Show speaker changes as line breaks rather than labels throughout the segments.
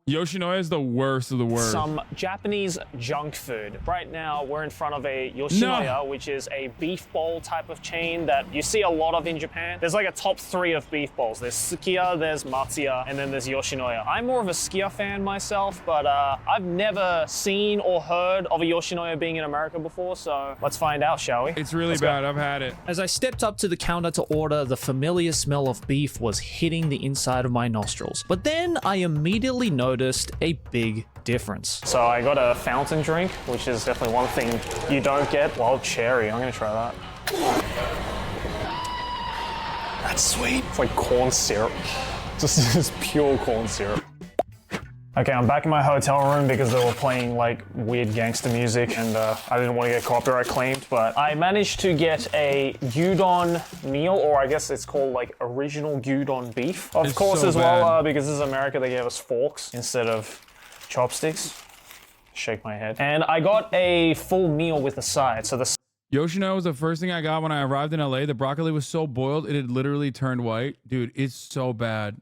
Yoshinoya is the worst of the worst.
Some Japanese junk food. Right now, we're in front of a Yoshinoya, which is a beef bowl type of chain that you see a lot of in Japan. There's like a top 3 of beef bowls. There's Sukiya, there's Matsuya, and then there's Yoshinoya. I'm more of a Sukiya fan myself, but I've never seen or heard of a Yoshinoya being in America before, so let's find out, shall we?
It's really bad. I've had it.
As I stepped up to the counter to order, the familiar smell of beef was hitting the inside of my nostrils. But then I immediately noticed a big difference.
So I got a fountain drink, which is definitely one thing you don't get. Wild cherry, I'm gonna try that. That's sweet. It's like corn syrup. Just pure corn syrup. Okay, I'm back in my hotel room because they were playing like weird gangster music and I didn't want to get copyright claimed, but I managed to get a gyudon meal, or I guess it's called like original gyudon beef. Of course,
so
as well, because this is America, they gave us forks instead of chopsticks. Shake my head. And I got a full meal with a side. So the
Yoshinoya was the first thing I got when I arrived in LA. The broccoli was so boiled, it had literally turned white. Dude, it's so bad.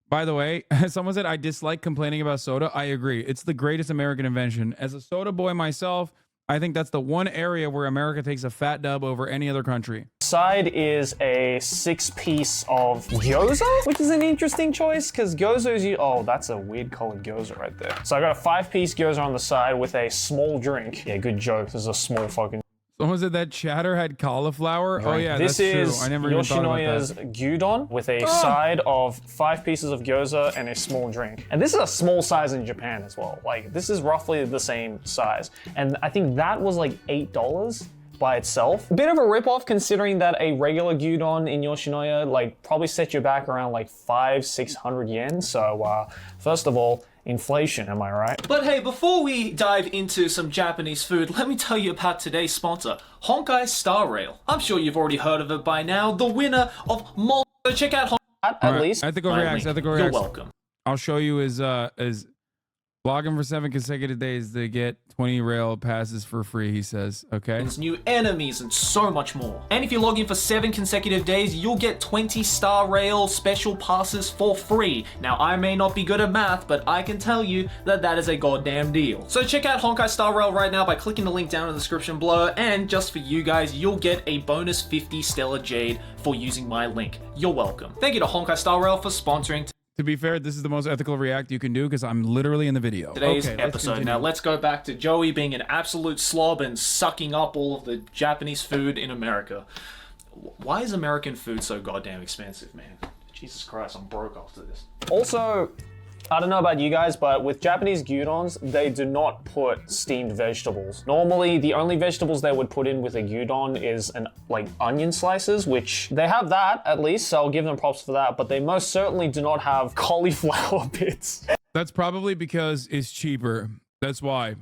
By the way, someone said I dislike complaining about soda. I agree. It's the greatest American invention. As a soda boy myself, I think that's the one area where America takes a fat dub over any other country.
side is a 6-piece of gyoza, which is an interesting choice because gyoza is oh, that's a weird colored gyoza right there. So I got a 5-piece gyoza on the side with a small drink. Yeah, good joke. This is a small fucking.
Someone said that chatter had cauliflower.
Right.
Oh yeah,
this
that's
is
true. I never even thought about
Yoshinoya's
that.
gyudon with a side of 5 pieces of gyoza and a small drink. And this is a small size in Japan as well. Like, this is roughly the same size. And I think that was like $8 by itself. A bit of a ripoff considering that a regular gyudon in Yoshinoya like probably set you back around like 500-600 yen. So first of all, inflation, am I right?
But hey, before we dive into some Japanese food, let me tell you about today's sponsor, Honkai Star Rail. I'm sure you've already heard of it by now, the winner of So check out Honkai
At least.
Ethical reacts. Ethical
You're
reacts.
welcome.
I'll show you his logging for 7 consecutive days to get 20 rail passes for free, he says. Okay.
New enemies and so much more. And if you log in for 7 consecutive days, you'll get 20 Star Rail special passes for free. Now, I may not be good at math, but I can tell you that that is a goddamn deal. So check out Honkai Star Rail right now by clicking the link down in the description below, and just for you guys, you'll get a bonus 50 Stellar Jade for using my link. You're welcome. Thank you to Honkai Star Rail for sponsoring
To be fair, this is the most ethical react you can do because I'm literally in the video.
today's
Okay, let's
episode.
continue.
Now let's go back to Joey being an absolute slob and sucking up all of the Japanese food in America. Why is American food so goddamn expensive, man? Jesus Christ, I'm broke after this.
Also, I don't know about you guys, but with Japanese gyudons, they do not put steamed vegetables. Normally, the only vegetables they would put in with a gyudon is like onion slices, which they have that at least, so I'll give them props for that, but they most certainly do not have cauliflower bits
That's probably because it's cheaper. That's why.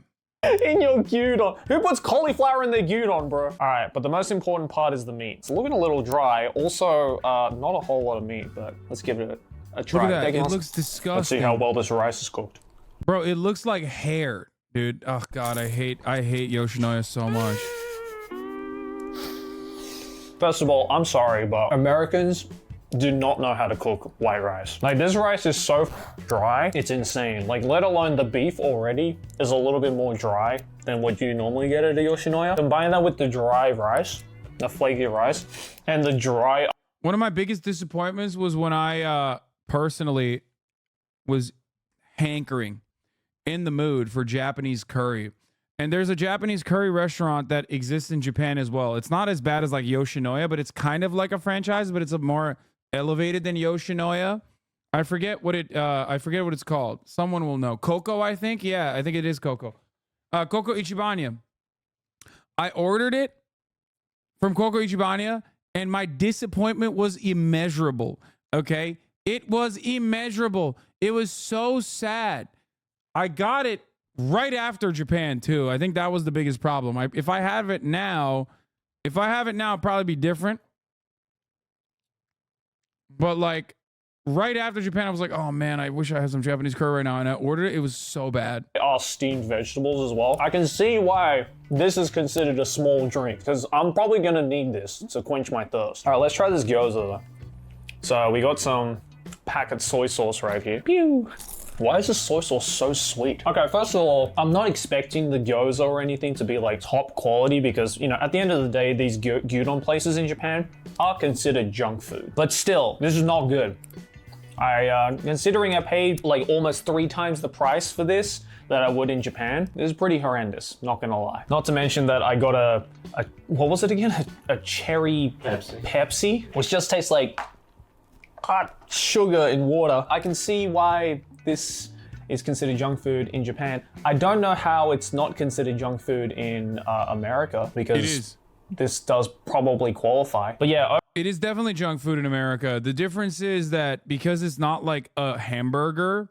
in your gyudon. Who puts cauliflower in their gyudon, bro? All right, but the most important part is the meat. It's looking a little dry. Also, not a whole lot of meat, but let's give it a try.
Look at that.
Take
It
on-
looks disgusting.
Let's see how well this rice is cooked.
Bro, it looks like hair, dude. Oh god, I hate Yoshinoya so much.
First of all, I'm sorry, but Americans do not know how to cook white rice. Like, this rice is so dry, it's insane. Like, let alone the beef already is a little bit more dry than what you normally get at a Yoshinoya. Combine that with the dry rice, the flaky rice, and the dry.
One of my biggest disappointments was when I personally was hankering in the mood for Japanese curry. And there's a Japanese curry restaurant that exists in Japan as well. It's not as bad as like Yoshinoya, but it's kind of like a franchise, but it's a more elevated than Yoshinoya. I forget what it's called. Someone will know. Coco, I think. Yeah, I think it is Coco. Coco Ichibanya. I ordered it from Coco Ichibanya, and my disappointment was immeasurable. Okay? It was immeasurable. It was so sad. I got it right after Japan too. I think that was the biggest problem. If I have it now, it'd probably be different. But like right after Japan, I was like, oh man, I wish I had some Japanese curry right now. And I ordered it. It was so bad.
Are steamed vegetables as well. I can see why this is considered a small drink, because I'm probably gonna need this to quench my thirst. All right, let's try this gyoza though. So we got some packet soy sauce right here. Pew! Why is the soy sauce so sweet? Okay, first of all, I'm not expecting the gyoza or anything to be like top quality because, you know, at the end of the day, these gyudon places in Japan are considered junk food. But still, this is not good. Considering I paid like almost 3 times the price for this that I would in Japan, this is pretty horrendous, not gonna lie. Not to mention that I got a what was it again? A cherry Pepsi, which just tastes like hot sugar in water. I can see why this is considered junk food in Japan. I don't know how it's not considered junk food in America because
It is.
this does probably qualify. But yeah,
It is definitely junk food in America. The difference is that because it's not like a hamburger,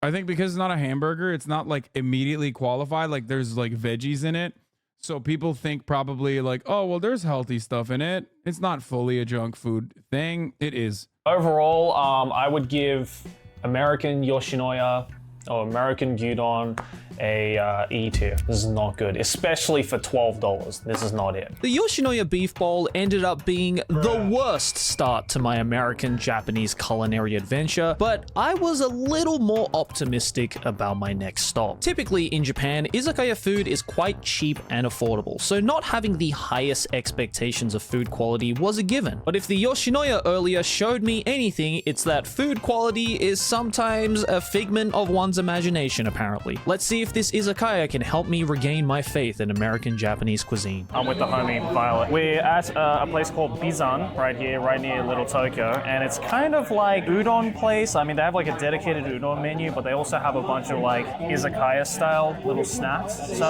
I think because it's not a hamburger, it's not like immediately qualified. Like there's like veggies in it. So people think probably like, oh, well, there's healthy stuff in it. It's not fully a junk food thing. It is.
overall, I would give American Yoshinoya or American Gyudon a E tier. This is not good, especially for $12. This is not it.
The Yoshinoya Beef Bowl ended up being the worst start to my American-Japanese culinary adventure, but I was a little more optimistic about my next stop. Typically in Japan, izakaya food is quite cheap and affordable, so not having the highest expectations of food quality was a given. But if the Yoshinoya earlier showed me anything, it's that food quality is sometimes a figment of one's imagination, apparently. Let's see if this izakaya can help me regain my faith in American Japanese cuisine.
I'm with the homie Violet. We're at a place called Bizan right here, right near Little Tokyo, and it's kind of like udon place. I mean, they have like a dedicated udon menu, but they also have a bunch of like izakaya style little snacks. So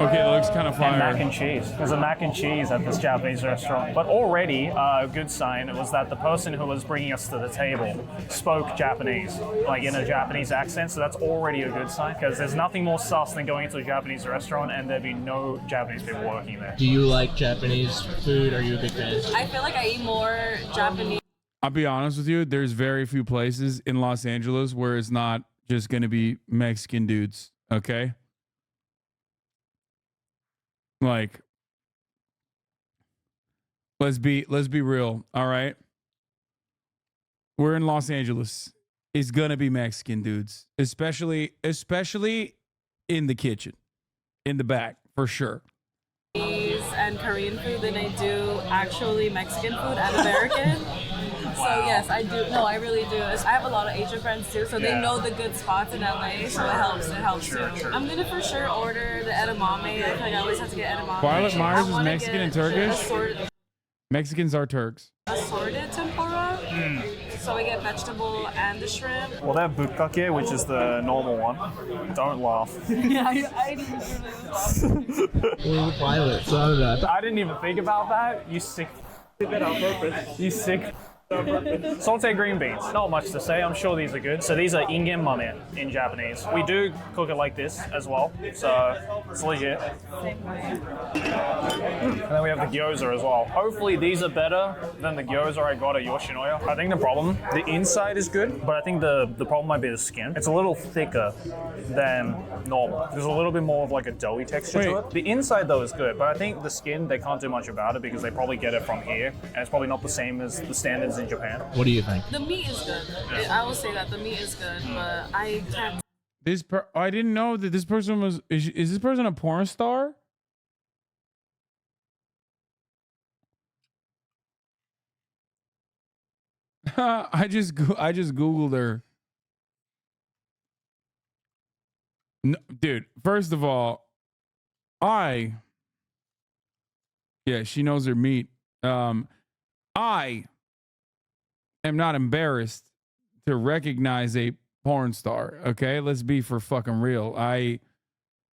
Okay, it looks kind of
and mac
fire.
and cheese. There's a mac and cheese at this Japanese restaurant. But already a good sign was that the person who was bringing us to the table spoke Japanese, like in a Japanese accent. So that's already a good sign, because there's nothing more sus than going into a Japanese restaurant and there be no Japanese people working there.
Do you like Japanese food? Are you a big fan?
I feel like I eat more Japanese.
I'll be honest with you, there's very few places in Los Angeles where it's not just going to be Mexican dudes, okay? Like, let's be real, all right? We're in Los Angeles. It's going to be Mexican dudes, especially in the kitchen, in the back, for sure.
And Korean food than I do actually Mexican food and American. So yes, I do. No, I really do. I have a lot of Asian friends too, so they know the good spots in LA, so it helps. It helps too. I'm gonna for sure order the edamame. I feel like I always have to get edamame.
Violet Myers
I
is
wanna
Mexican
get
and Turkish?
Assorted,
Mexicans are Turks.
assorted tempura. So we get vegetable and the shrimp.
Well, they have bukkake, which is the normal one. Don't laugh.
Yeah, I didn't do this.
We're with Violet, so I don't know.
I didn't even think about that. You sick. Did that on purpose. You sick. Sauteed green beans. Not much to say. I'm sure these are good. So these are ingen mame in Japanese. We do cook it like this as well. So it's legit. And then we have the gyoza as well. Hopefully these are better than the gyoza I got at Yoshinoya. I think the inside is good, but I think the problem might be the skin. It's a little thicker than normal. There's a little bit more of like a doughy texture to
Wait.
it. The inside though is good, but I think the skin, they can't do much about it because they probably get it from here, and it's probably not the same as the standards in Japan.
What do you think?
The meat is good. I will say that the meat is good, but I can't.
I didn't know that this person was. Is this person a porn star? I just googled her. No, dude, first of all, she knows her meat. I am not embarrassed to recognize a porn star. Okay, let's be for fucking real. I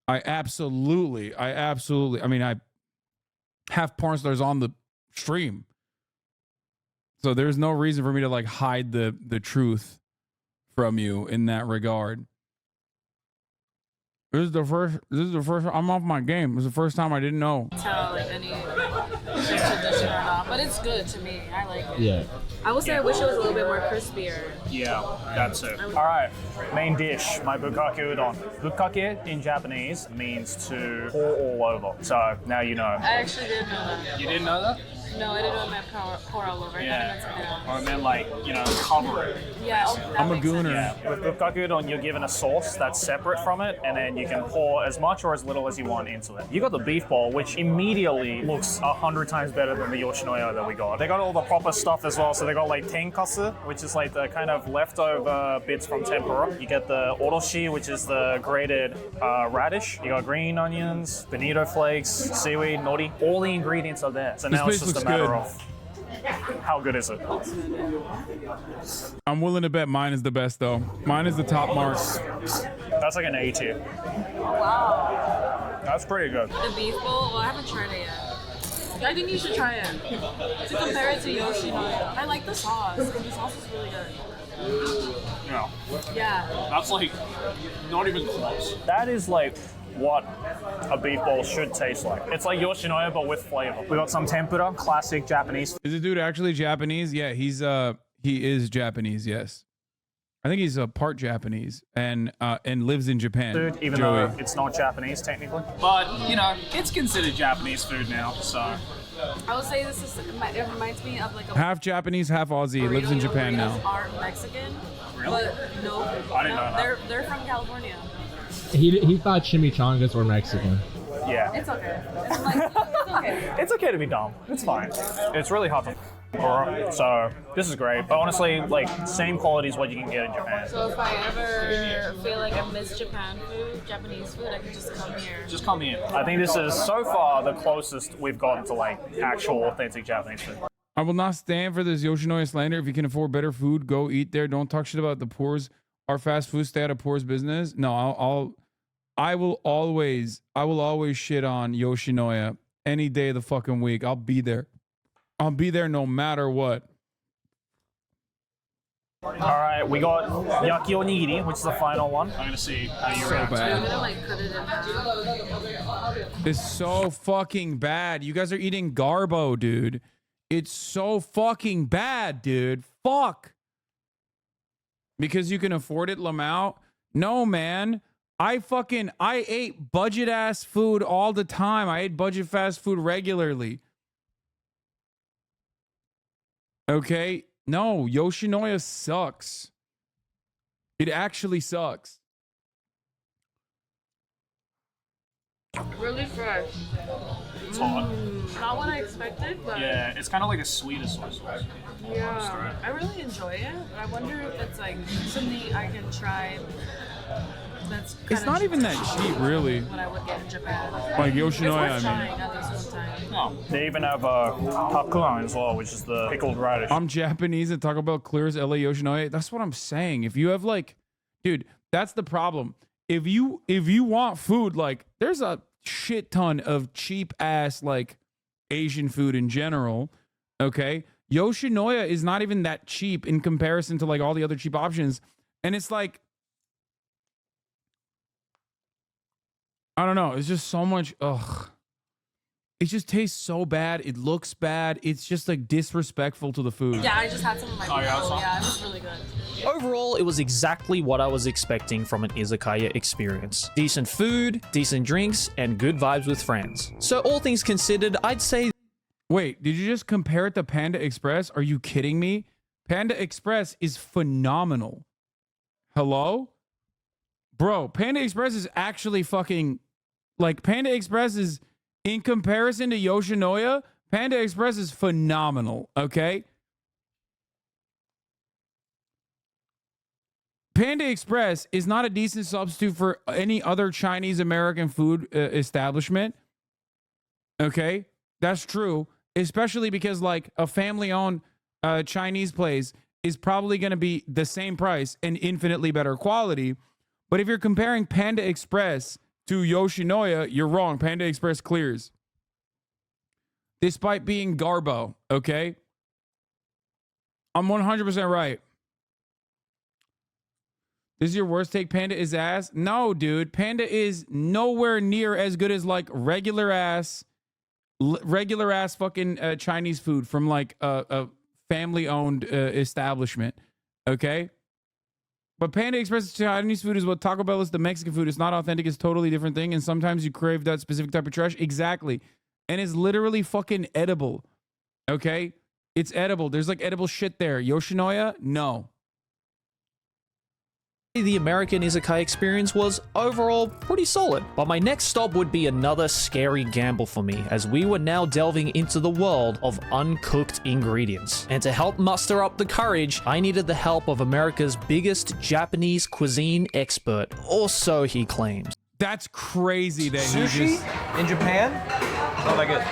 absolutely. I mean, I have porn stars on the stream, so there's no reason for me to like hide the truth from you in that regard. This is the first. I'm off my game. This is the first time I didn't know.
Tell like any tradition or not, but it's good to me. I like it.
Yeah.
I would say I wish it was a little bit more crispier.
Yeah, that's it. All right, main dish, my bukkake udon. Bukkake in Japanese means to pour all over. So now you know.
I actually didn't know that.
You didn't know that?
No, I didn't know it meant pour all over. I thought it meant something else.
Or it meant like, cover it.
Yeah, that
I'm a
makes sense.
gooner.
Yeah, with bukkake udon, you're given a sauce that's separate from it, and then you can pour as much or as little as you want into it. You got the beef bowl, which immediately looks 100 times better than the Yoshinoya that we got. They got all the proper stuff as well, so they got like tenkasu, which is like the kind of leftover bits from tempura. You get the oroshi, which is the grated radish. You got green onions, bonito flakes, seaweed, nori. All the ingredients are there. So now
place
it's just
looks
a matter
good.
of how good is it?
I'm willing to bet mine is the best though. Mine is the top mark.
That's like an A tier.
Wow.
That's pretty good.
The beef bowl, well, I haven't tried it yet. I think you should try it. To compare it to Yoshinoya. I like the sauce. The sauce is really good.
Yeah.
Yeah.
That's like not even close.
That is like what a beef bowl should taste like. It's like Yoshinoya but with flavor. We got some tempura, classic Japanese.
Is the dude actually Japanese? Yeah, he is Japanese. Yes, I think he's a part Japanese and lives in Japan.
Food, even
Joey.
though it's not Japanese technically.
But, you know, it's considered Japanese food now, so.
I would say this is, it reminds me of like a
Half Japanese, half Aussie.
burrito.
Lives in Japan
Burritos
now.
are Mexican.
Really?
But no.
I didn't know that.
They're from California.
He thought chimichangas were Mexican.
Yeah.
It's okay. It's like, it's okay.
It's okay to be dumb. It's fine. It's really hard to so this is great. But honestly, like same quality as what you can get in Japan.
So if I ever feel like I miss Japanese food, I can just come here.
Just come in.
I think this is so far the closest we've gotten to like actual authentic Japanese food.
I will not stand for this Yoshinoya slander. If you can afford better food, go eat there. Don't talk shit about the poor's. Our fast food stay out of poor's business. No, I will always shit on Yoshinoya any day of the fucking week. I'll be there. I'll be there no matter what.
All right, we got yaki onigiri, which is the final one. I'm gonna see how you react.
I'm
Bad.
gonna like cut it in half.
It's so fucking bad. You guys are eating garbo, dude. It's so fucking bad, dude. Fuck. Because you can afford it, Lamau? No, man. I ate budget ass food all the time. I ate budget fast food regularly. Okay? No, Yoshinoya sucks. It actually sucks.
Really fresh.
It's hot.
Not what I expected, but
Yeah, it's kind of like a sweeter soy sauce.
yeah. I really enjoy it. I wonder if it's like something I can try. That's
It's not even that cheap, really.
what I would get in Japan.
Like
It's
Yoshinoya,
worth
I mean.
trying at least one time.
No.
They even have takuan as well, which is the pickled radish.
I'm Japanese and Taco Bell clears LA Yoshinoya. That's what I'm saying. If you have like, dude, that's the problem. If you want food, like there's a shit ton of cheap ass like Asian food in general. Okay. Yoshinoya is not even that cheap in comparison to like all the other cheap options. And it's like, I don't know. It's just so much. Ugh. It just tastes so bad. It looks bad. It's just like disrespectful to the food.
Yeah, I just had some of my
Oh, yeah,
people.
some?
Yeah, it was really good.
Overall, it was exactly what I was expecting from an izakaya experience. Decent food, decent drinks, and good vibes with friends. So all things considered, I'd say
Wait, did you just compare it to Panda Express? Are you kidding me? Panda Express is phenomenal. Hello? Bro, Panda Express is actually fucking... Like, Panda Express is... In comparison to Yoshinoya, Panda Express is phenomenal, okay? Panda Express is not a decent substitute for any other Chinese American food establishment. Okay? That's true. Especially because, like, a family-owned Chinese place is probably going to be the same price and infinitely better quality. But if you're comparing Panda Express to Yoshinoya, you're wrong. Panda Express clears. Despite being garbo, okay? I'm 100% right. This is your worst take? Panda is ass? No, dude. Panda is nowhere near as good as like regular ass fucking Chinese food from like a family-owned establishment, okay? But Panda Express Chinese food is what Taco Bell is the Mexican food. It's not authentic. It's a totally different thing. And sometimes you crave that specific type of trash. Exactly. And it's literally fucking edible. Okay? It's edible. There's like edible shit there. Yoshinoya? No.
The American izakaya experience was overall pretty solid, but my next stop would be another scary gamble for me, as we were now delving into the world of uncooked ingredients. And to help muster up the courage, I needed the help of America's biggest Japanese cuisine expert, or so he claims.
That's crazy that he
Sushi
just...
in Japan, not that good.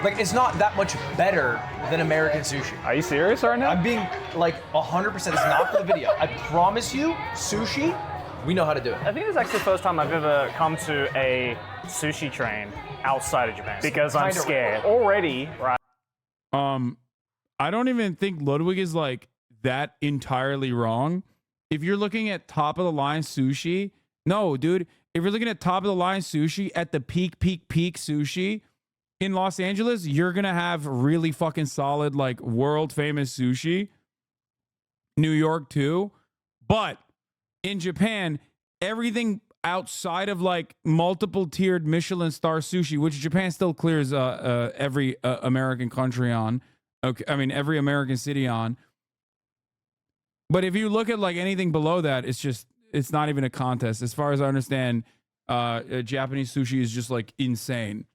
Like, it's not that much better than American sushi.
Are you serious right now?
I'm being like 100%. It's not for the video. I promise you, sushi, we know how to do it.
I think it's actually the first time I've ever come to a sushi train outside of Japan because I'm
Kinda
scared already. Right?
I don't even think Ludwig is like that entirely wrong. If you're looking at top of the line sushi, no, dude. If you're looking at top of the line sushi at the peak sushi in Los Angeles, you're gonna have really fucking solid, like world famous sushi. New York too, but in Japan, everything outside of like multiple tiered Michelin star sushi, which Japan still clears every American country on. Okay, I mean every American city on. But if you look at like anything below that, it's not even a contest. As far as I understand, Japanese sushi is just like insane.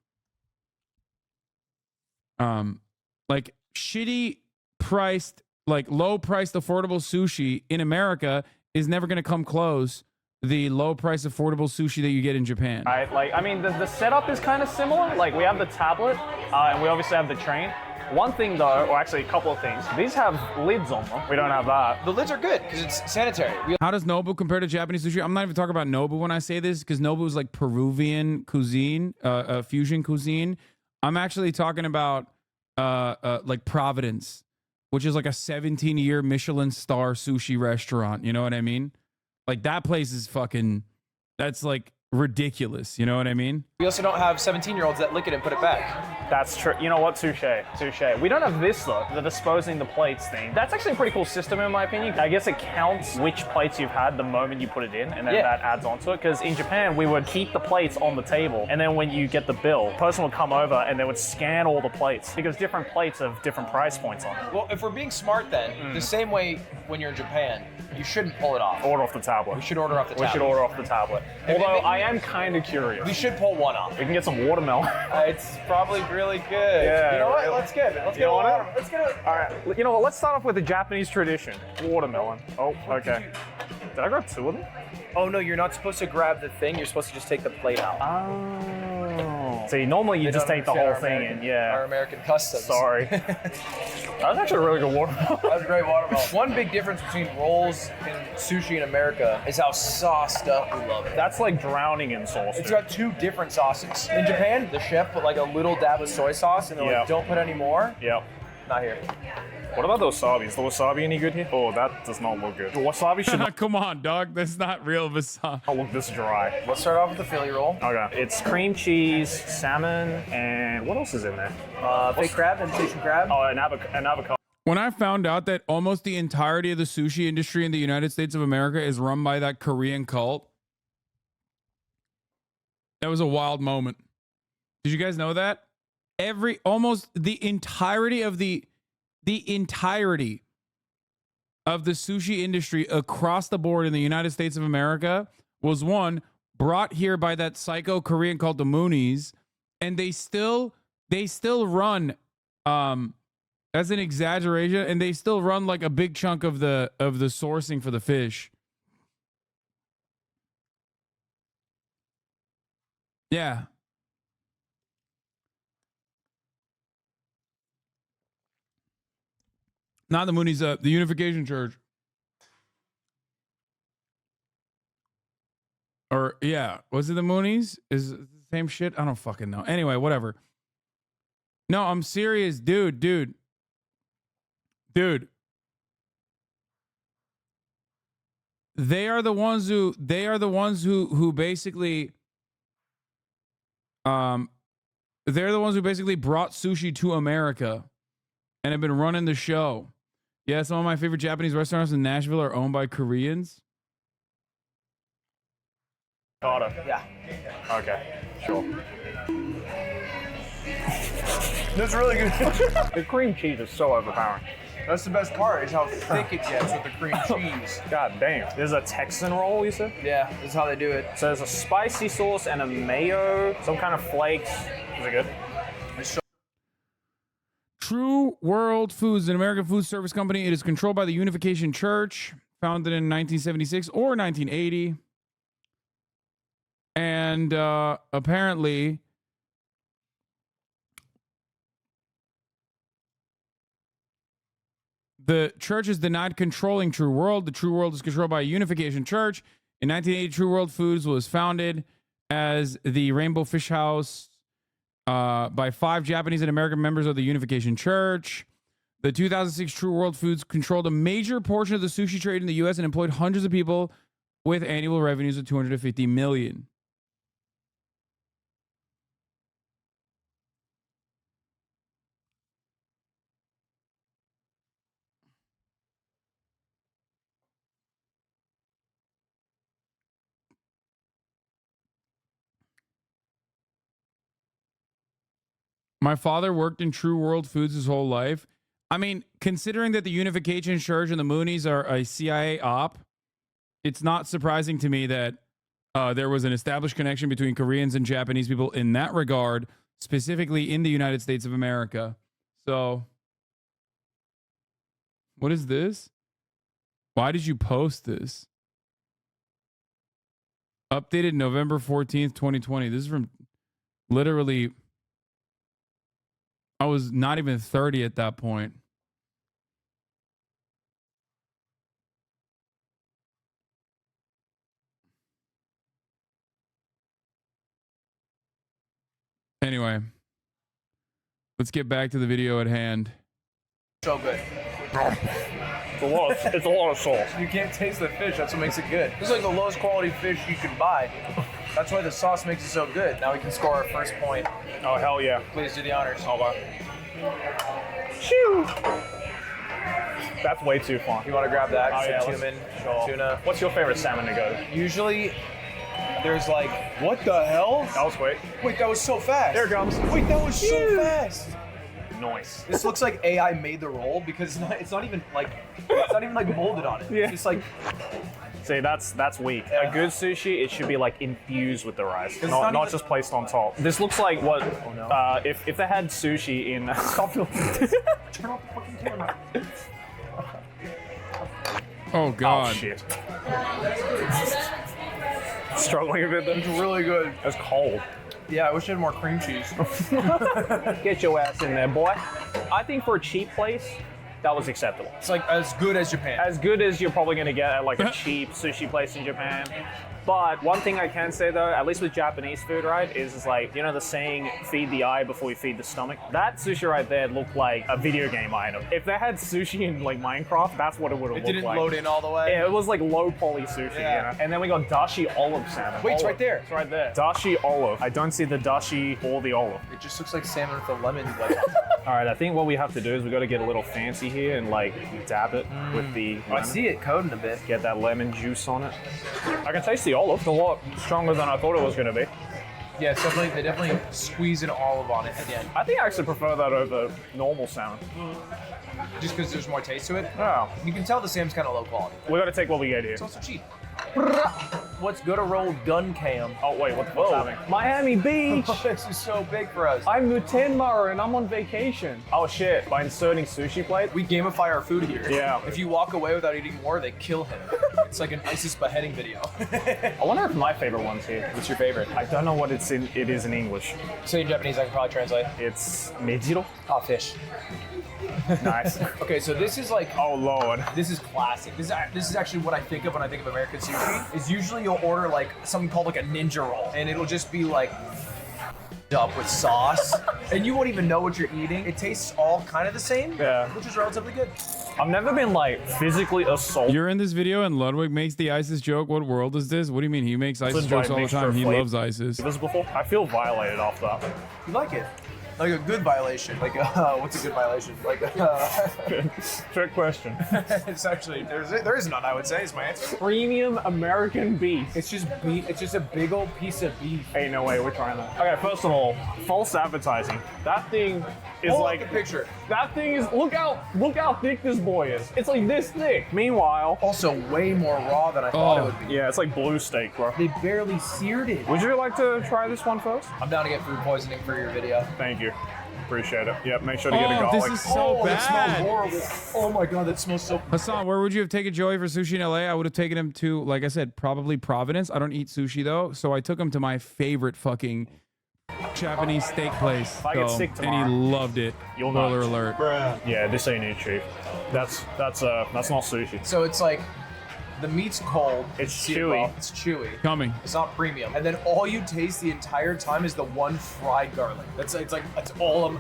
Like shitty priced, like low priced, affordable sushi in America is never going to come close the low price affordable sushi that you get in Japan.
Right, like, I mean, the setup is kind of similar. Like, we have the tablet, and we obviously have the train. One thing though, or actually a couple of things, these have lids on them. We don't have that.
The lids are good because it's sanitary.
How does Nobu compare to Japanese sushi? I'm not even talking about Nobu when I say this, because Nobu is like Peruvian cuisine, fusion cuisine. I'm actually talking about like Providence, which is like a 17-year Michelin star sushi restaurant. You know what I mean? Like that place is fucking, that's like ridiculous. You know what I mean?
We also don't have 17-year-olds that lick it and put it back.
That's true. You know what? Touche. We don't have this though, the disposing the plates thing. That's actually a pretty cool system in my opinion. I guess it counts which plates you've had the moment you put it in, and then that adds on to it. Because in Japan, we would keep the plates on the table, and then when you get the bill, the person would come over and they would scan all the plates, because different plates have different price points on it.
Well, if we're being smart then, the same way when you're in Japan, you shouldn't pull it off.
Order off the tablet.
We should order off the tablet.
We should order off the tablet. Although I am kind of curious.
We should pull one off.
We can get some watermelon.
It's probably really good.
Yeah.
You know what? Let's get it. Let's get it. Let's get it.
All right. You know what? Let's start off with the Japanese tradition. Watermelon. Oh, okay. Did I grab two of them?
Oh no, you're not supposed to grab the thing. You're supposed to just take the plate out.
Oh. See, normally you just take the whole thing in. Yeah.
Our American customs.
Sorry. That was actually a really good watermelon.
That was a great watermelon. One big difference between rolls and sushi in America is how sauced up we love it.
That's like drowning in sauce.
It's got two different sauces. In Japan, the chef put like a little dab of soy sauce and they're like, don't put any more.
Yep.
Not here.
What about the wasabi? Is the wasabi any good here? Oh, that does not look good. The wasabi should not.
Come on, dog. That's not real wasabi.
Oh, look this dry.
Let's start off with the Philly roll.
Okay. It's cream cheese, salmon, and what else is in there?
Fake crab, imitation crab.
Oh, an avocado.
When I found out that almost the entirety of the sushi industry in the United States of America is run by that Korean cult, that was a wild moment. Did you guys know that? Almost the entirety of the sushi industry across the board in the United States of America was brought here by that psycho Korean called the Moonies, and they still run, as an exaggeration, and they still run like a big chunk of the sourcing for the fish. Yeah. Not the Moonies, the Unification Church. Or, yeah, was it the Moonies? Is it the same shit? I don't fucking know. Anyway, whatever. No, I'm serious, dude. They are the ones who basically, they're the ones who basically brought sushi to America and have been running the show. Yeah, some of my favorite Japanese restaurants in Nashville are owned by Koreans.
Yeah.
Okay. Sure.
That's really good.
The cream cheese is so overpowering.
That's the best part, is how thick it gets with the cream cheese.
God damn. There's a Texan roll, you said?
Yeah, this is how they do it.
So there's a spicy sauce and a mayo, some kind of flakes. Is it good?
True World Foods, an American food service company. It is controlled by the Unification Church, founded in 1976 or 1980. And apparently, the church is denied controlling True World. The True World is controlled by a Unification Church. In 1980, True World Foods was founded as the Rainbow Fish House by 5 Japanese and American members of the Unification Church. The 2006 True World Foods controlled a major portion of the sushi trade in the U.S. and employed hundreds of people with annual revenues of $250 million. My father worked in True World Foods his whole life. I mean, considering that the Unification Church and the Moonies are a CIA op, it's not surprising to me that there was an established connection between Koreans and Japanese people in that regard, specifically in the United States of America. So, what is this? Why did you post this? Updated November 14th, 2020. This is from literally... I was not even 30 at that point. Anyway, let's get back to the video at hand.
So good.
It's a lot of sauce.
You can't taste the fish, that's what makes it good. This is like the lowest quality fish you can buy. That's why the sauce makes it so good. Now we can score our first point.
Oh, hell yeah.
Please do the honors.
Hold on. Shoo! That's way too fun.
You want to grab that?
Oh, yeah,
cumin,
sure.
tuna.
What's your favorite salmon to go?
Usually, there's like, what the hell?
That was quick.
Wait, that was so fast.
There it comes.
Wait, that was so fast.
Nice.
This looks like AI made the roll because it's not even like molded on it.
Yeah.
It's just like
See, that's weak.
Yeah.
A good sushi, it should be like infused with the rice,
It's
not
not even-
just placed on top. This looks like what if they had sushi in.
turn off the fucking camera.
Oh, God.
Oh shit. Struggling a bit
It's
then.
really good.
It's cold.
Yeah, I wish I had more cream cheese.
Get your ass in there, boy. I think for a cheap place, that was acceptable.
It's like as good as Japan.
As good as you're probably gonna get at like a cheap sushi place in Japan. But one thing I can say though, at least with Japanese food, right, is like, you know the saying, feed the eye before you feed the stomach? That sushi right there looked like a video game item. If they had sushi in like Minecraft, that's what it would have
It
looked
didn't
like.
load in all the way.
Yeah, it was like low poly sushi,
Yeah.
you know? And then we got dashi olive salmon.
Wait, it's
Olive.
right there.
It's right there. Dashi olive. I don't see the dashi or the olive.
It just looks like salmon with a lemon. Like,
All right, I think what we have to do is we got to get a little fancy here and like dab it with the lemon.
I see it coding a bit.
Get that lemon juice on it. I can taste the olive. It's a lot stronger than I thought it was going to be.
Yeah, it's definitely, they definitely squeeze an olive on it at the end.
I think I actually prefer that over normal salmon.
Just because there's more taste to it.
Oh,
You can tell the salmon's kind of low quality.
we got to take what we get here.
It's also cheap. What's good to roll gun cam?
Oh wait, what the fuck's happening? Miami Beach.
This is so big for us.
I'm Mutenmar and I'm on vacation. Oh shit! By inserting sushi plate.
We gamify our food here.
Yeah.
If you walk away without eating more, they kill him. It's like an ISIS beheading video.
I wonder if my favorite one's here.
What's your favorite?
I don't know what it is in English.
Say in Japanese, I can probably translate.
It's mejiro.
Oh, fish.
Nice.
Okay, so this is like,
Oh lord.
this is classic. This is actually what I think of when I think of American sushi. Is usually you'll order like something called like a ninja roll, and it'll just be like up with sauce, and you won't even know what you're eating. It tastes all kind of the same,
Yeah.
which is relatively good.
I've never been like physically assaulted.
You're in this video and Ludwig makes the ISIS joke. What world is this? What do you mean? He makes ISIS
By
jokes all the
mixture
time.
of
He
flavor.
loves ISIS.
This before? I feel violated off that.
You like it? Like a good violation. Like what's a good violation? Like
Trick question.
it's actually there is none. I would say is my answer.
Premium American beef.
It's just beef. It's just a big old piece of beef.
Ain't no way we're trying that. Okay, first of all, false advertising. That thing is
Hold
like
up the picture.
that thing is. Look how thick this boy is. It's like this thick. Meanwhile,
Also, way more raw than I thought it would be.
yeah, it's like blue steak, bro.
They barely seared it.
Would you like to try this one first?
I'm down to get food poisoning for your video.
Thank you. Appreciate it. Yep, make sure to get a
Oh,
garlic.
this is so
That smells
bad.
horrible. Oh my god, that smells so.
Hassan, where would you have taken Joey for sushi in LA? I would have taken him to, like I said, probably Providence. I don't eat sushi though, so I took him to my favorite fucking Japanese steak place.
I get
So-
sick
and he
tomorrow,
loved it.
you'll know.
Spoiler alert.
Yeah, this ain't it, chief. That's not sushi.
So it's like the meat's cold.
It's
See it,
chewy.
well, It's chewy.
Coming.
It's not premium. And then all you taste the entire time is the one fried garlic. That's all I'm.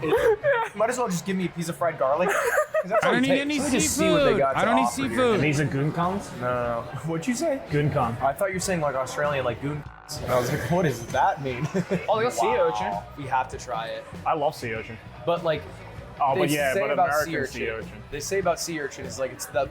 Might as well just give me a piece of fried garlic. 'Cause that's
I
all
don't
it
need
takes.
any
Let me just see what they
seafood.
got
I
to
don't need
offer here.
seafood.
These are gunkans?
No. What'd you say?
Gunkan.
I thought you were saying like Australian, like goon. And I was like, what does that mean?
Oh, they got sea urchin.
We have to try it.
I love sea urchin.
But like,
Oh,
they
but yeah,
say
but
about
American sea urchin.
They say about sea urchin is like it's the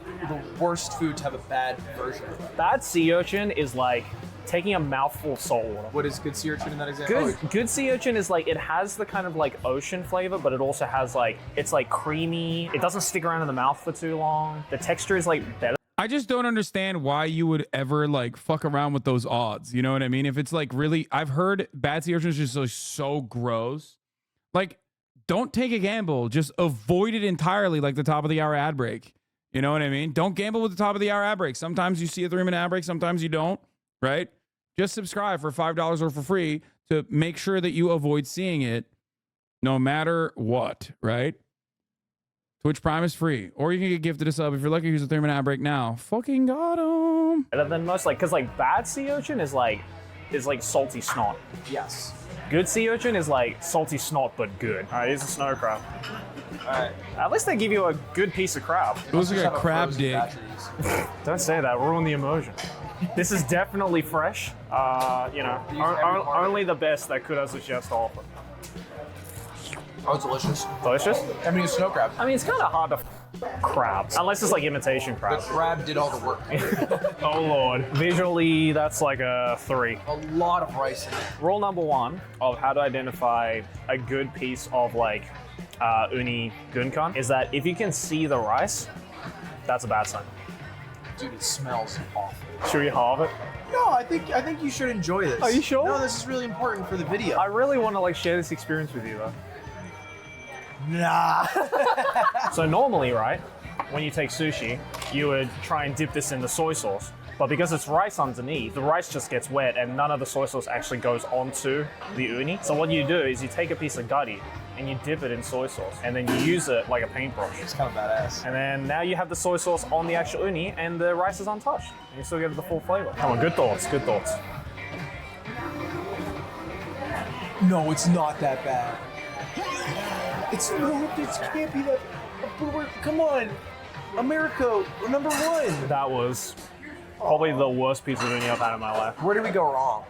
worst food to have a bad version of.
Bad sea urchin is like taking a mouthful of salt water.
What is good sea urchin in that example?
Good sea urchin is like, it has the kind of like ocean flavor, but it also has like, it's like creamy. It doesn't stick around in the mouth for too long. The texture is like better.
I just don't understand why you would ever like fuck around with those odds. You know what I mean? If it's like really, I've heard bad sea urchins just like so gross. Like, don't take a gamble. Just avoid it entirely, like the top of the hour ad break. You know what I mean? Don't gamble with the top of the hour ad break. Sometimes you see a 3-minute ad break, sometimes you don't, right? Just subscribe for $5 or for free to make sure that you avoid seeing it no matter what, right? Twitch Prime is free, or you can get gifted a sub. If you're lucky, here's a 3-minute ad break now. Fucking got him.
Better than most, like, cause like bad sea urchin is like salty snot.
Yes.
Good sea urchin is like salty snot, but good. All right, here's a snow crab.
Alright.
At least they give you a good piece of crab.
It looks like a crab dick.
Don't say that, ruin the immersion. This is definitely fresh. You know, only the best that Kudos has just offered.
Oh, it's delicious.
Delicious?
I mean, it's snow crab.
I mean, it's kind of hard to crabs, unless it's like imitation
The
crab.
crab did all the work.
Oh lord. Visually, that's like a 3.
A lot of rice in it.
Rule number 1 of how to identify a good piece of like uni gunkan is that if you can see the rice, that's a bad sign.
Dude, it smells awful.
Should we halve it?
No, I think you should enjoy this.
Are you sure?
No, this is really important for the video.
I really want to like share this experience with you though.
Nah.
So normally, right, when you take sushi, you would try and dip this in the soy sauce. But because it's rice underneath, the rice just gets wet and none of the soy sauce actually goes onto the uni. So what you do is you take a piece of gutty and you dip it in soy sauce and then you use it like a paintbrush.
It's kind of badass.
And then now you have the soy sauce on the actual uni and the rice is untouched. And you still get the full flavor. Come on, good thoughts, good thoughts.
No, it's not that bad. It can't be that. Come on, America, number 1.
That was probably the worst piece of uni I've had in my life.
Where did we go wrong?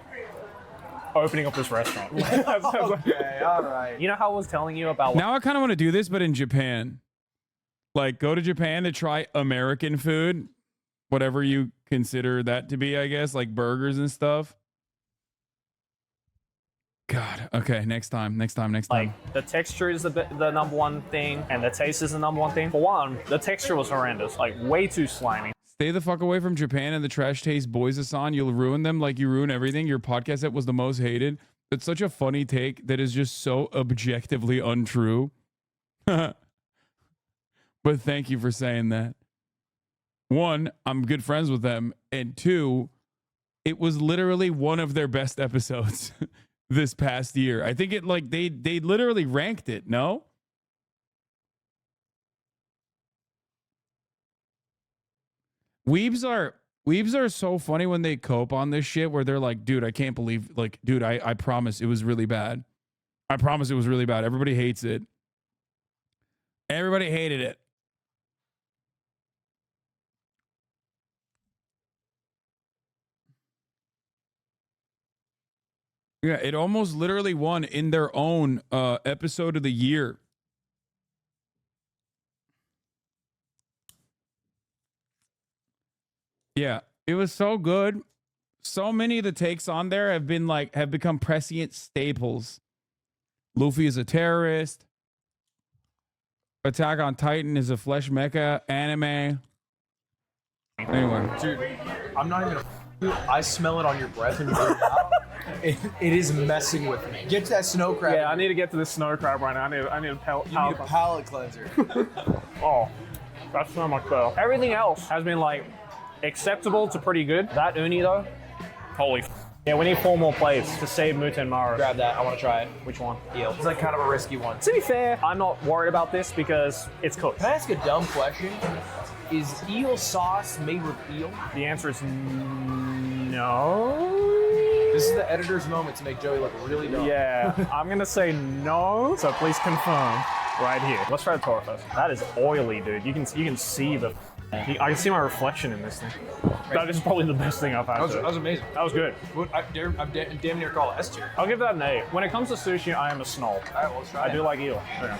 Opening up this restaurant.
Okay, all right.
You know how I was telling you about
Now I kind of want to do this, but in Japan. Like, go to Japan to try American food, whatever you consider that to be, I guess, like burgers and stuff. God. Okay, next time.
like the texture is the number 1 thing and the taste is the number 1 thing. For one, the texture was horrendous, like way too slimy.
Stay the fuck away from Japan and the trash taste boys, Hasan. You'll ruin them like you ruin everything. Your podcast that was the most hated. It's such a funny take that is just so objectively untrue. But thank you for saying that. 1, I'm good friends with them. And 2, it was literally one of their best episodes this past year. I think it like they literally ranked it, no? Weebs are so funny when they cope on this shit where they're like, dude, I can't believe, like, dude, I promise it was really bad. I promise it was really bad. Everybody hates it. Everybody hated it. Yeah, it almost literally won in their own episode of the year. Yeah, it was so good. So many of the takes on there have become prescient staples. Luffy is a terrorist. Attack on Titan is a flesh mecha anime. Anyway,
Dude, I'm not even I smell it on your breath when you bring it out. It is messing with me. Get to that snow crab.
Yeah, I need to get to this snow crab right now. I need a
You need a palate cleanser.
Oh, that's so much better. Everything else has been like acceptable to pretty good. That uni though, holy. Yeah, we need 4 more plates to save Muta and Maru.
Grab that. I want to try it.
Which one?
Eel. It's like kind of a risky one.
To be fair, I'm not worried about this because it's cooked.
Can I ask a dumb question? Is eel sauce made with eel?
The answer is no.
This is the editor's moment to make Joey look really dumb.
Yeah, I'm gonna say no. So please confirm right here. Let's try the toro first. That is oily, dude. You can see the. I can see my reflection in this thing. That is probably the best thing I've had.
That was amazing.
That was good.
I'm damn near call it S tier.
I'll give that an A. When it comes to sushi, I am a snob.
All right, well, let's try
I
it.
do like eel. Yeah.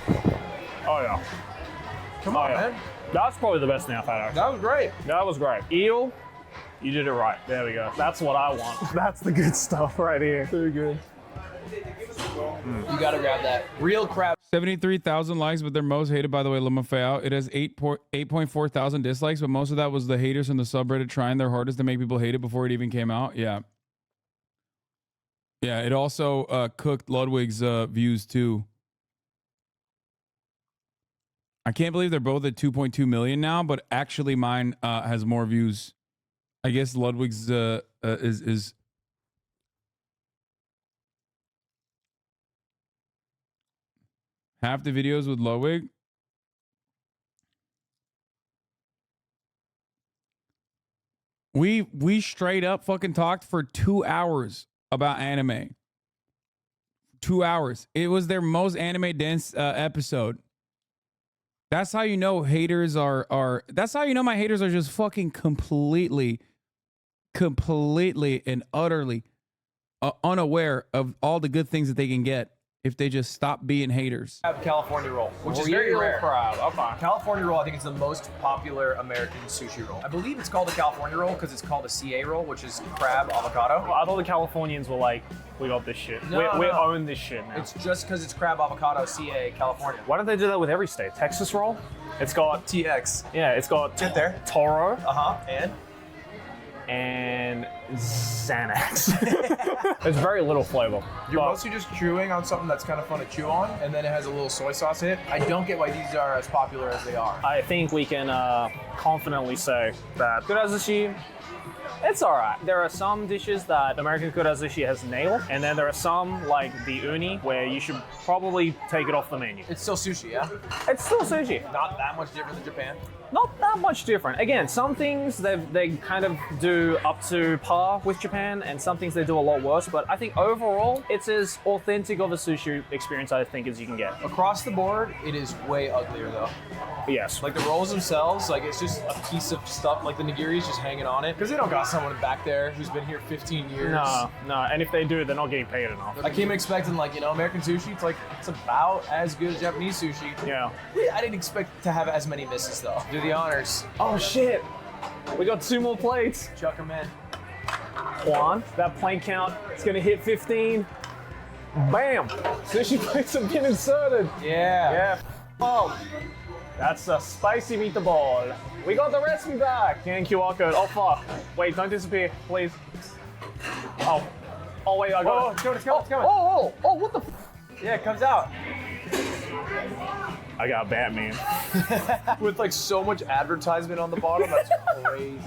Oh yeah.
Come on, man.
That's probably the best thing I've had. Actually.
That was great.
That was great. Eel, you did it right. There we go. That's what I want. That's the good stuff right here. Very good.
You gotta grab that. Real crab.
73,000 likes, but they're most hated, by the way, Lemafeo. It has 8.4 thousand dislikes, but most of that was the haters in the subreddit trying their hardest to make people hate it before it even came out. Yeah. Yeah, it also cooked Ludwig's views too. I can't believe they're both at 2.2 million now, but actually mine has more views. I guess Ludwig's is half the videos with Ludwig. We straight up fucking talked for 2 hours about anime. 2 hours. It was their most anime dense episode. That's how you know haters are. That's how you know my haters are just fucking completely and utterly unaware of all the good things that they can get if they just stop being haters.
California roll, which is very
Real
rare.
crab. Okay.
California roll, I think, is the most popular American sushi roll. I believe it's called a California roll because it's called a CA roll, which is crab avocado.
Well, I thought the Californians were like, we got this shit.
No,
we
no.
own this shit now.
It's just because it's crab avocado CA California.
Why don't they do that with every state? Texas roll? It's got
TX.
yeah, it's got
Get there.
Toro
And
and Xanax. There's very little flavor.
you're
But
mostly just chewing on something that's kind of fun to chew on, and then it has a little soy sauce in it. I don't get why these are as popular as they are.
I think we can confidently say that kurazushi, it's alright. There are some dishes that American kurazushi has nailed, and then there are some, like the uni, where you should probably take it off the menu.
It's still sushi, yeah?
It's still sushi.
Not that much different than Japan.
Not that much different. Again, some things they kind of do up to par with Japan, and some things they do a lot worse. But I think overall, it's as authentic of a sushi experience I think as you can get.
Across the board, it is way uglier though.
Yes.
Like the rolls themselves, like it's just a piece of stuff. Like the nigiri is just hanging on it because they don't got someone back there who's been here 15 years.
No. And if they do, they're not getting paid enough.
I came expecting like American sushi. It's about as good as Japanese sushi.
Yeah.
I didn't expect to have as many misses though. Do the honors.
Oh shit! We got 2 more plates.
Chuck them in.
Juan, that plate count is gonna hit 15. Bam! Sushi plates have been inserted.
Yeah.
Yeah. Oh, that's a spicy meatball. We got the recipe back. And QR code. Oh fuck! Wait, don't disappear, please. Oh. Oh wait, I got
Oh,
it.
it's coming.
Oh, what the?
Yeah, it comes out.
I got Batman.
With like so much advertisement on the bottom, that's crazy.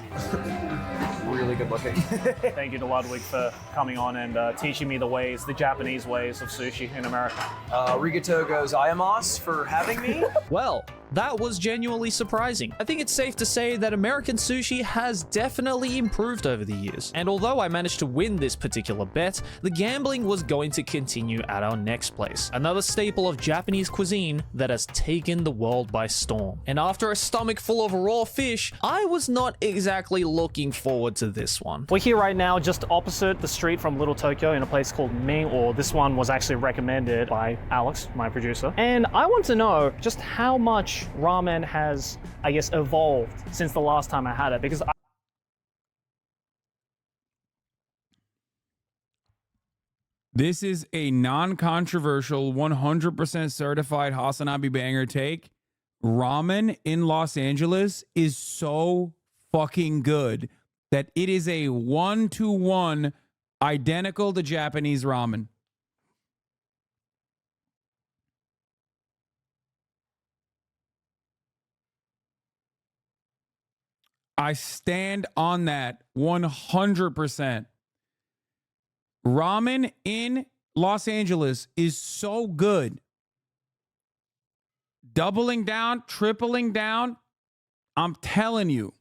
Really good looking.
Thank you to Ludwig for coming on and teaching me the Japanese ways of sushi in America.
Rigato goes Ayamos for having me.
Well, that was genuinely surprising. I think it's safe to say that American sushi has definitely improved over the years. And although I managed to win this particular bet, the gambling was going to continue at our next place. Another staple of Japanese cuisine that has taken the world by storm. And after a stomach full of raw fish, I was not exactly looking forward to this one.
We're here right now just opposite the street from Little Tokyo in a place called Ming, or this one was actually recommended by Alex, my producer. And I want to know just how much ramen has, I guess, evolved since the last time I had it, because
This is a non-controversial, 100% certified Hasanabi banger take. ramen in Los Angeles is so fucking good that it is a 1-to-1 identical to Japanese ramen. I stand on that 100%. Ramen in Los Angeles is so good. Doubling down, tripling down, I'm telling you.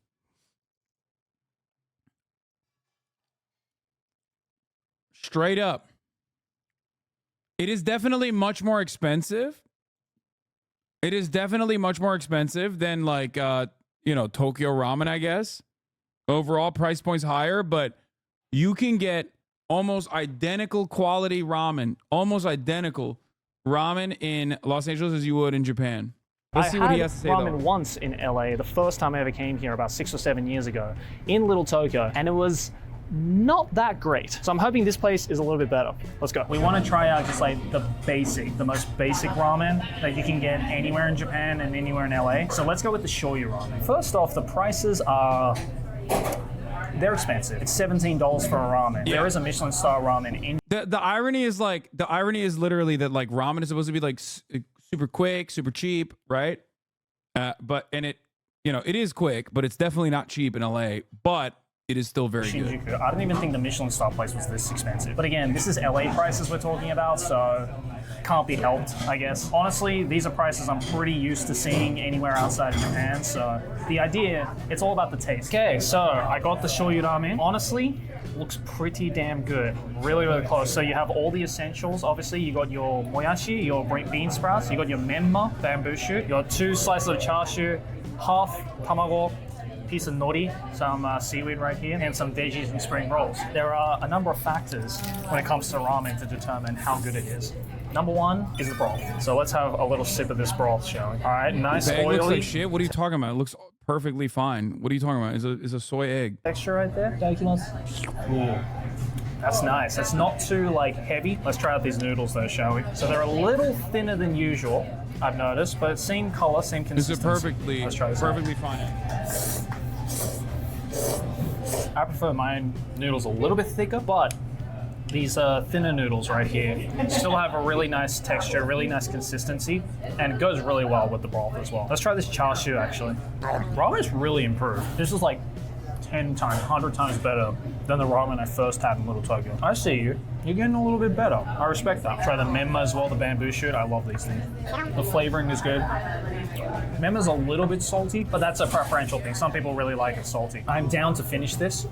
Straight up. It is definitely much more expensive. It is definitely much more expensive than like Tokyo ramen, I guess. Overall price points higher, but you can get almost identical quality ramen, in Los Angeles as you would in Japan. Let's see what he has to say
I had ramen
though.
once in LA, the first time I ever came here about 6 or 7 years ago in Little Tokyo, and it was not that great. So I'm hoping this place is a little bit better. Let's go. We want to try out just like the most basic ramen that you can get anywhere in Japan and anywhere in LA. So let's go with the shoyu ramen. First off, the prices are... they're expensive. It's $17 for a ramen.
Yeah.
There is a Michelin star ramen in...
The irony is literally that like ramen is supposed to be like super quick, super cheap, right? It is quick, but it's definitely not cheap in LA, but it is still very good.
Shinjuku. I don't even think the Michelin star place was this expensive. But again, this is LA prices we're talking about, so can't be helped, I guess. Honestly, these are prices I'm pretty used to seeing anywhere outside of Japan, so the idea, it's all about the taste. Okay, so I got the shoyu ramen. Honestly, looks pretty damn good. Really, really close. So you have all the essentials. Obviously, you got your moyashi, your bean sprouts, you got your menma, bamboo shoot, you got 2 slices of chashu, half tamago, piece of nori, some seaweed right here, and some veggies and spring rolls. There are a number of factors when it comes to ramen to determine how good it is. Number one is the broth. So let's have a little sip of this broth, shall we? All right, nice
The egg
oily.
looks like shit. What are you talking about? It looks perfectly fine. What are you talking about? Is a soy egg.
Texture right there. Ooh. That's nice. It's not too like heavy. Let's try out these noodles though, shall we? So they're a little thinner than usual, I've noticed, but same color, same
This is
consistency. Let's try this out.
perfectly fine.
I prefer my noodles a little bit thicker, but these thinner noodles right here still have a really nice texture, really nice consistency, and it goes really well with the broth as well. Let's try this chashu actually. Ramen is really improved. This is like 10 times, 100 times better than the ramen I first had in Little Tokyo. I see you. You're getting a little bit better. I respect that. Try the menma as well, the bamboo shoot. I love these things. The flavoring is good. Menma's a little bit salty, but that's a preferential thing. Some people really like it salty. I'm down to finish this,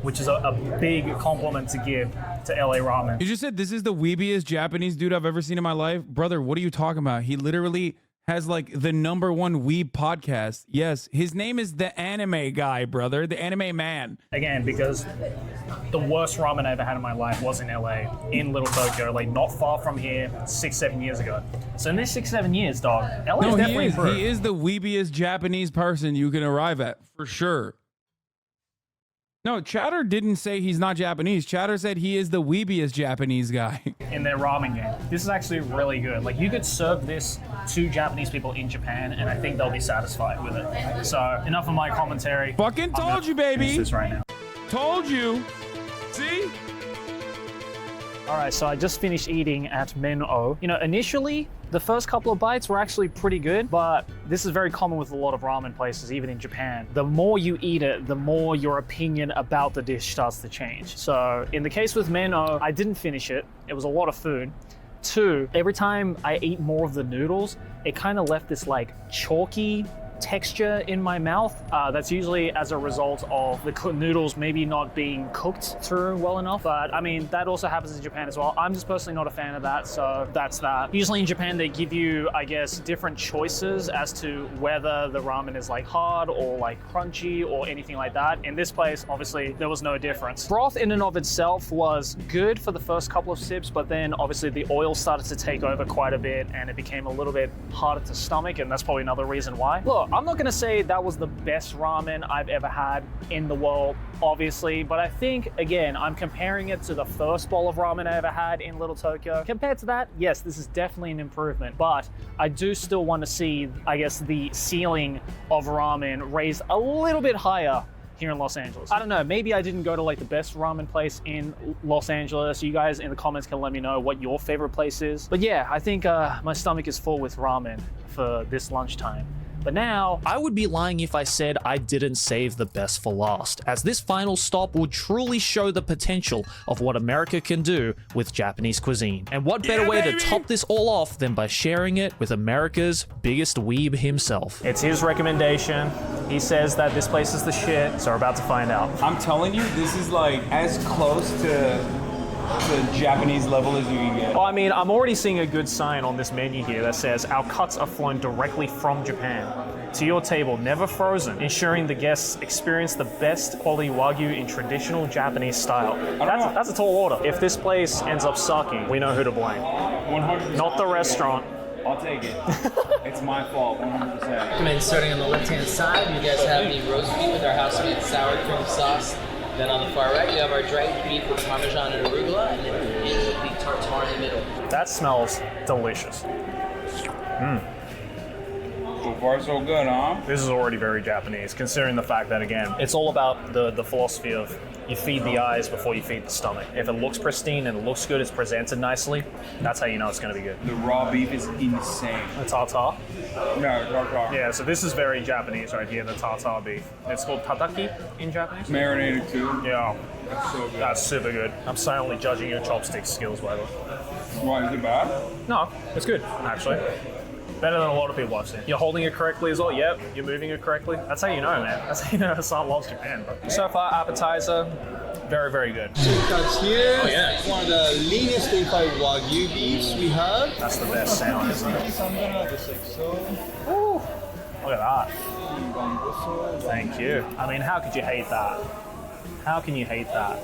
which is a big compliment to give to LA Ramen.
You just said this is the weebiest Japanese dude I've ever seen in my life. Brother, what are you talking about? He literally has like the #1 weeb podcast. Yes, his name is the anime guy, brother. The anime man.
Again, because the worst ramen I ever had in my life was in LA, in Little Tokyo, like not far from here, 6-7 years ago. So in these 6-7 years, dog, LA is definitely improved.
He is the weebiest Japanese person you can arrive at, for sure. No, Chatter didn't say he's not Japanese. Chatter said he is the weebiest Japanese guy.
In their ramen game. This is actually really good. Like you could serve this to Japanese people in Japan and I think they'll be satisfied with it. So enough of my commentary.
Fucking told you, baby.
Finish this right now.
Told you. See?
All right, so I just finished eating at Men-O. You know, initially, the first couple of bites were actually pretty good, but this is very common with a lot of ramen places, even in Japan. The more you eat it, the more your opinion about the dish starts to change. So in the case with Men-O, I didn't finish it. It was a lot of food. 2, every time I ate more of the noodles, it kind of left this like chalky texture in my mouth. That's usually as a result of the noodles maybe not being cooked through well enough. But I mean, that also happens in Japan as well. I'm just personally not a fan of that, so that's that. Usually in Japan, they give you, I guess, different choices as to whether the ramen is like hard or like crunchy or anything like that. In this place, obviously, there was no difference. Broth in and of itself was good for the first couple of sips, but then obviously the oil started to take over quite a bit and it became a little bit harder to stomach, and that's probably another reason why. Look, I'm not gonna say that was the best ramen I've ever had in the world, obviously, but I think, again, I'm comparing it to the first bowl of ramen I ever had in Little Tokyo. Compared to that, yes, this is definitely an improvement, but I do still want to see, I guess, the ceiling of ramen raised a little bit higher here in Los Angeles. I don't know, maybe I didn't go to like the best ramen place in Los Angeles. You guys in the comments can let me know what your favorite place is. But yeah, I think my stomach is full with ramen for this lunchtime. But now,
I would be lying if I said I didn't save the best for last, as this final stop will truly show the potential of what America can do with Japanese cuisine. And what better way to top this all off than by sharing it with America's biggest weeb himself.
it's his recommendation. He says that this place is the shit, so we're about to find out.
I'm telling you, this is like as close to the Japanese level as you can get.
Well, I mean, I'm already seeing a good sign on this menu here that says our cuts are flown directly from Japan to your table, never frozen, ensuring the guests experience the best quality Wagyu in traditional Japanese style. That's a tall order. If this place ends up sucking, we know who to blame.
100%.
Not the restaurant.
I'll take it. It's my fault, 100%.
And then starting on the left-hand side, you guys have the roast beef with our house made sour cream sauce. Then on the far right, you have our dried beef with Parmesan and arugula, and then you end with the tartare in the middle.
That smells delicious.
So far, so good, huh?
This is already very Japanese, considering the fact that, again, it's all about the philosophy of you feed the eyes before you feed the stomach. If it looks pristine and it looks good, it's presented nicely, that's how you know it's going to be good.
The raw beef is insane.
The tartare?
No, tartar.
Yeah, so this is very Japanese right here, the tartare beef. It's called tataki in Japanese?
Marinated too.
Yeah,
That's so good.
that's super good. I'm silently judging your chopstick skills, by the way.
Why, is it bad?
No, it's good, actually. Better than a lot of people I've seen. You're holding it correctly as well. Yep, you're moving it correctly. That's how you know, man. That's how you know Hasan loves Japan, bro. So far, appetizer, very, very good.
Cuts here.
Oh, yeah.
One of the leanest A5 Wagyu beefs we have.
That's the best sound, isn't it?
Just like so.
Ooh, look at that. Thank you. I mean, how could you hate that? How can you hate that?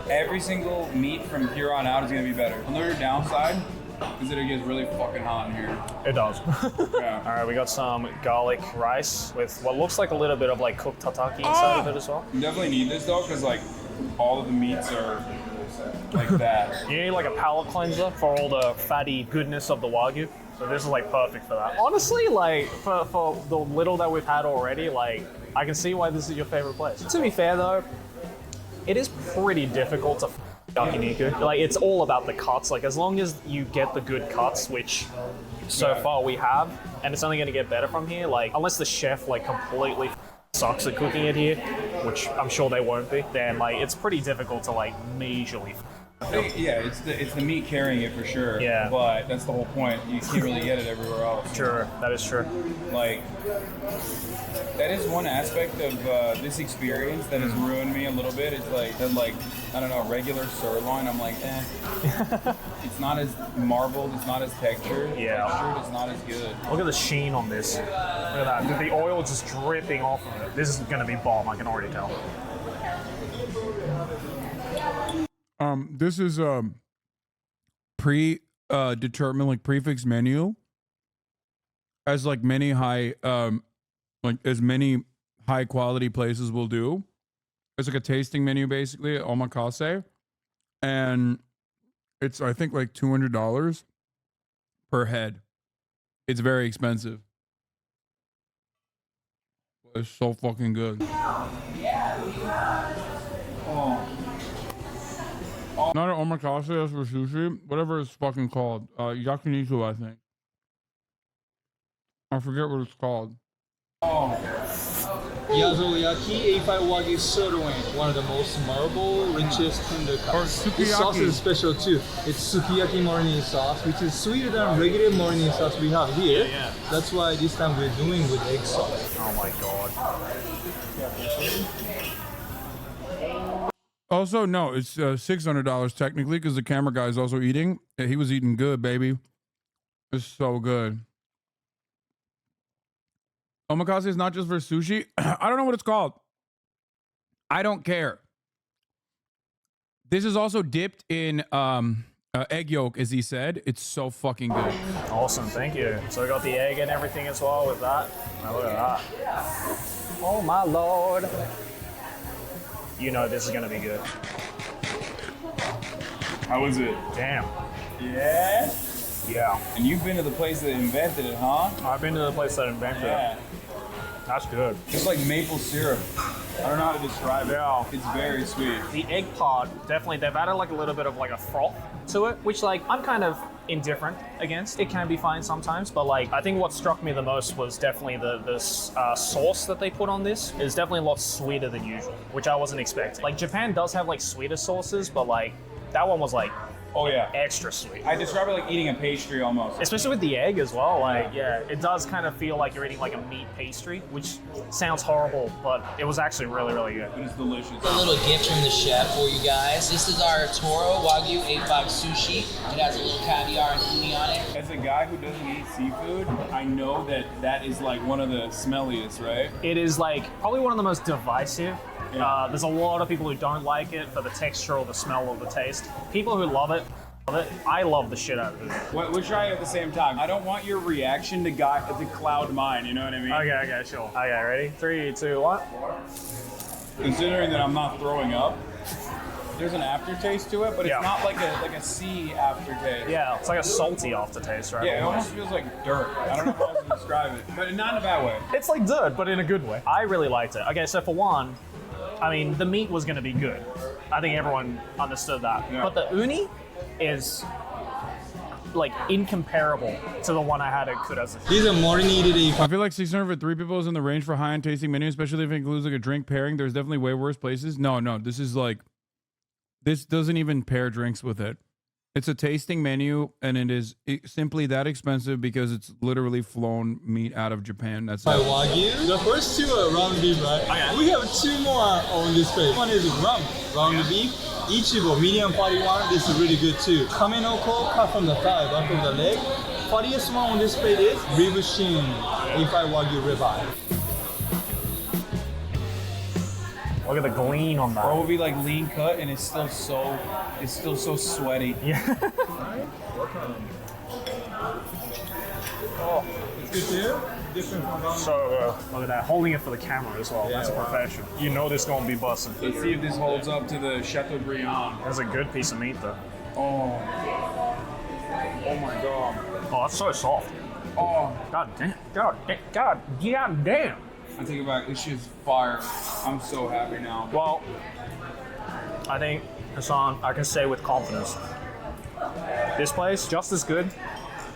Every single meat from here on out is gonna be better. Another downside is that it gets really fucking hot in here.
It does.
Yeah.
All right, we got some garlic rice with what looks like a little bit of like cooked tataki inside of it as well.
You definitely need this though, because like all of the meats are like that.
You need like a palate cleanser for all the fatty goodness of the Wagyu. So this is like perfect for that. Honestly, like for the little that we've had already, like I can see why this is your favorite place. To be fair though, it is pretty difficult to yakiniku. Like it's all about the cuts. Like as long as you get the good cuts, which so far we have, and it's only going to get better from here. Like unless the chef like completely sucks at cooking it here, which I'm sure they won't be, then like it's pretty difficult to like majorly.
Yeah, it's the meat carrying it for sure.
Yeah.
But that's the whole point. You can't really get it everywhere else.
Sure, that is true.
Like, that is one aspect of this experience that has ruined me a little bit. It's like, that like, I don't know, regular sirloin, I'm like, It's not as marbled, it's not as textured.
Yeah.
Textured, it's not as good.
Look at the sheen on this. Look at that. The oil just dripping off of it. This is going to be bomb, I can already tell.
This is determined like prefix menu, as like many high as many high quality places will do. It's like a tasting menu basically, omakase, and it's I think like $200 per head. It's very expensive. It's so fucking good. Not an omakase, that's for sushi. Whatever it's fucking called. Yakiniku, I think. I forget what it's called.
Yazuyaki A5 Wagyu sirloin, one of the most marble, richest tender cuts. This sauce is special too. It's sukiyaki marinade sauce, which is sweeter than regular marinade sauce we have here.
Yeah.
That's why this time we're doing with egg sauce.
Oh my god.
Also, no, it's $600 technically because the camera guy is also eating. Yeah, he was eating good, baby. It's so good. Omakase is not just for sushi. I don't know what it's called. I don't care. This is also dipped in Egg yolk, as he said. It's so fucking good.
Awesome, thank you. So we got the egg and everything as well with that. Now look at that. Oh my lord. You know this is gonna be good.
How was it?
Damn.
Yeah?
Yeah.
And you've been to the place that invented it, huh?
I've been to the place that invented
Yeah.
it. That's good.
It's like maple syrup. I don't know how to describe it.
Yeah.
It's very sweet.
The egg part, definitely, they've added like a little bit of like a froth to it, which like I'm kind of indifferent against. It can be fine sometimes, but like I think what struck me the most was definitely the sauce that they put on this is definitely a lot sweeter than usual, which I wasn't expecting. Like Japan does have like sweeter sauces, but like that one was like
Oh yeah.
extra sweet.
I describe it like eating a pastry almost.
Especially with the egg as well, like, yeah, it does kind of feel like you're eating like a meat pastry, which sounds horrible, but it was actually really, really good.
It's delicious.
A little gift from the chef for you guys. This is our Toro Wagyu 8-5 sushi. It has a little caviar and uni on it.
As a guy who doesn't eat seafood, I know that that is like one of the smelliest, right?
It is like probably one of the most divisive.
Yeah.
There's a lot of people who don't like it for the texture or the smell or the taste. People who love it. I love the shit out of it.
We'll try it at the same time. I don't want your reaction to cloud mine, you know what I mean?
Okay, sure. Okay, ready? 3, 2, 1.
Considering that I'm not throwing up, there's an aftertaste to it, but
Yeah.
it's not like a sea aftertaste.
Yeah, it's like a salty aftertaste, right?
Yeah, it almost feels like dirt. I don't know how else to describe it, but not in a bad way.
It's like dirt, but in a good way. I really liked it. Okay, so for one, I mean, the meat was going to be good. I think everyone understood that.
Yeah.
But the uni is like incomparable to the one I had at Kurazu.
These are marinated
I feel like 600 for 3 people is in the range for high-end tasting menu, especially if it includes like a drink pairing. There's definitely way worse places. No, this is like, this doesn't even pair drinks with it. It's a tasting menu, and it is simply that expensive because it's literally flown meat out of Japan. That's it.
Wagyu. The first two are round beef, right?
Okay.
We have two more on this page. One is round beef. Ichigo, medium fatty one. This is really good too. Kamenoko, cut from the thigh, back from the leg. Fattiest one on this plate is rib shin, A5 Wagyu ribeye.
Look at the gleam on that.
Or it will be like lean cut, and it's still so sweaty.
Yeah.
Oh, it's good too. Different from round.
So look at that, holding it for the camera as well. That's a professional. You know this gonna be busting.
Let's see if this holds up to the Chateaubriand.
That's a good piece of meat though.
Oh my god.
Oh, that's so soft.
Oh,
God damn. God damn.
I take it back. This shit's fire. I'm so happy now.
Well, I think, Hasan, I can say with confidence, this place just as good,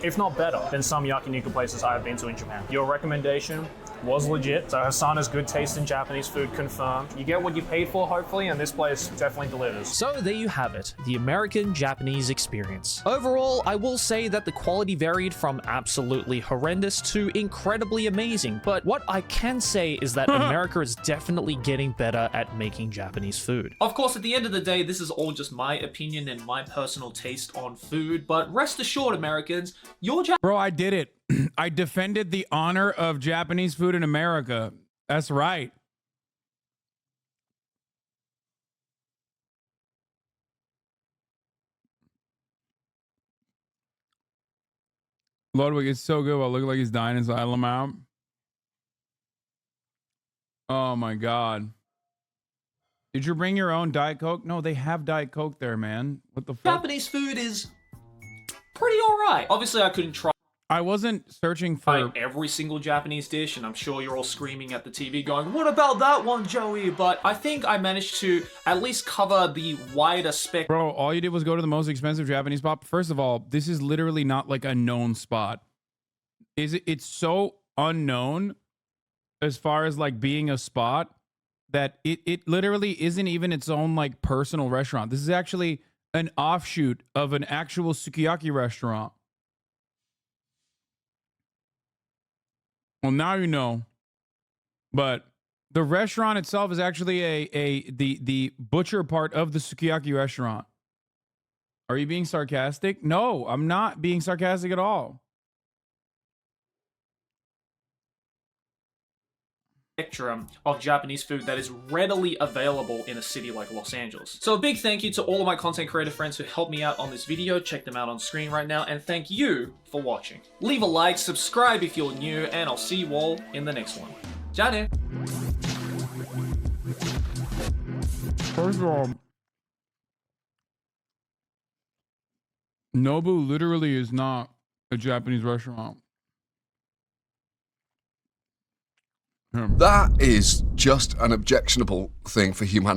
if not better, than some yakiniku places I have been to in Japan. Your recommendation was legit. So Hasan has good taste in Japanese food, confirmed. You get what you paid for, hopefully, and this place definitely delivers.
So there you have it, the American-Japanese experience. Overall, I will say that the quality varied from absolutely horrendous to incredibly amazing, but what I can say is that America is definitely getting better at making Japanese food.
Of course, at the end of the day, this is all just my opinion and my personal taste on food, but rest assured, Americans, your
Bro, I did it. I defended the honor of Japanese food in America. That's right. Ludwig is so good. While looking like he's dying inside of him out. Oh my god. Did you bring your own Diet Coke? No, they have Diet Coke there, man. What the fuck?
Japanese food is pretty alright. Obviously, I couldn't try
I wasn't searching for
every single Japanese dish, and I'm sure you're all screaming at the TV going, what about that one, Joey? But I think I managed to at least cover the wider spectrum.
Bro, all you did was go to the most expensive Japanese spot. First of all, this is literally not like a known spot. It's so unknown as far as like being a spot that it literally isn't even its own like personal restaurant. This is actually an offshoot of an actual sukiyaki restaurant. Well, now you know. But the restaurant itself is actually the butcher part of the sukiyaki restaurant. Are you being sarcastic? No, I'm not being sarcastic at all.
spectrum of Japanese food that is readily available in a city like Los Angeles. So a big thank you to all of my content creator friends who helped me out on this video. Check them out on screen right now, and thank you for watching. Leave a like, subscribe if you're new, and I'll see you all in the next one. Ja ne!
First of all, Nobu literally is not a Japanese restaurant.
That is just an objectionable thing for humanity.